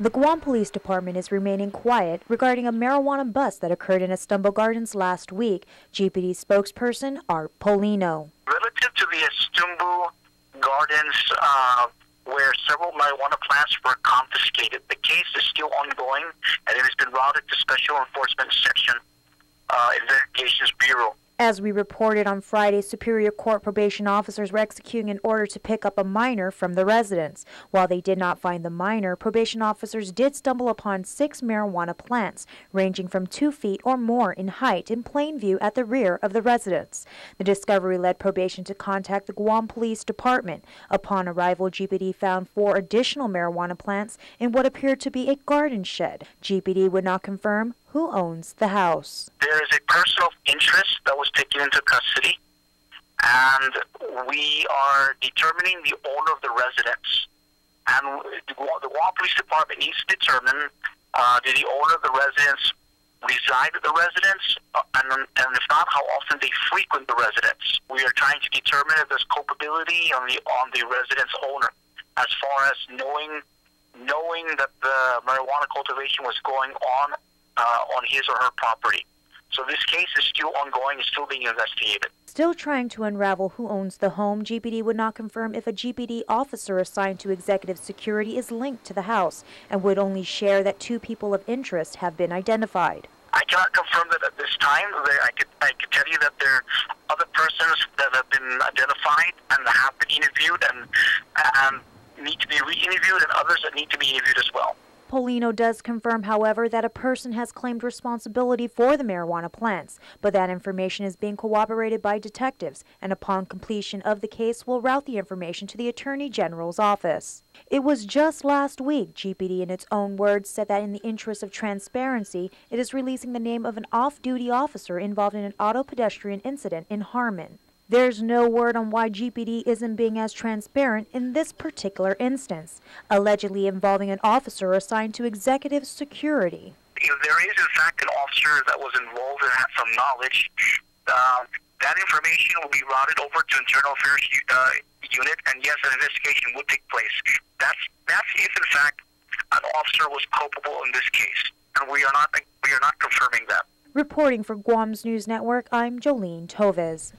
The Guam Police Department is remaining quiet regarding a marijuana bust that occurred in Astumbo Gardens last week. GPD spokesperson Art Polino. Relative to the Astumbo Gardens, where several marijuana plants were confiscated, the case is still ongoing and it has been routed to Special Enforcement Section Investigations Bureau. As we reported on Friday, Superior Court probation officers were executing an order to pick up a minor from the residence. While they did not find the minor, probation officers did stumble upon 6 marijuana plants, ranging from 2 feet or more in height, in plain view at the rear of the residence. The discovery led probation to contact the Guam Police Department. Upon arrival, GPD found 4 additional marijuana plants in what appeared to be a garden shed. GPD would not confirm who owns the house. There is a person of interest that was taken into custody, and we are determining the owner of the residence. And the Guam Police Department needs to determine did the owner of the residence reside at the residence, and if not, how often they frequent the residence. We are trying to determine if there's culpability on the residence owner, as far as knowing that the marijuana cultivation was going on his or her property. So this case is still ongoing, is still being investigated. Still trying to unravel who owns the home, GPD would not confirm if a GPD officer assigned to executive security is linked to the house, and would only share that 2 people of interest have been identified. I cannot confirm that at this time. I could tell you that there are other persons that have been identified and have been interviewed and need to be re-interviewed, and others that need to be interviewed as well. Polino does confirm, however, that a person has claimed responsibility for the marijuana plants, but that information is being corroborated by detectives, and upon completion of the case will route the information to the Attorney General's office. It was just last week GPD, in its own words, said that in the interest of transparency, it is releasing the name of an off-duty officer involved in an auto-pedestrian incident in Harmon. There's no word on why GPD isn't being as transparent in this particular instance, allegedly involving an officer assigned to executive security. If there is, in fact, an officer that was involved and had some knowledge, that information will be routed over to Internal Affairs Unit, and yes, an investigation would take place. That's if, in fact, an officer was culpable in this case, and we are not confirming that. Reporting for Guam's News Network, I'm Jolene Toves.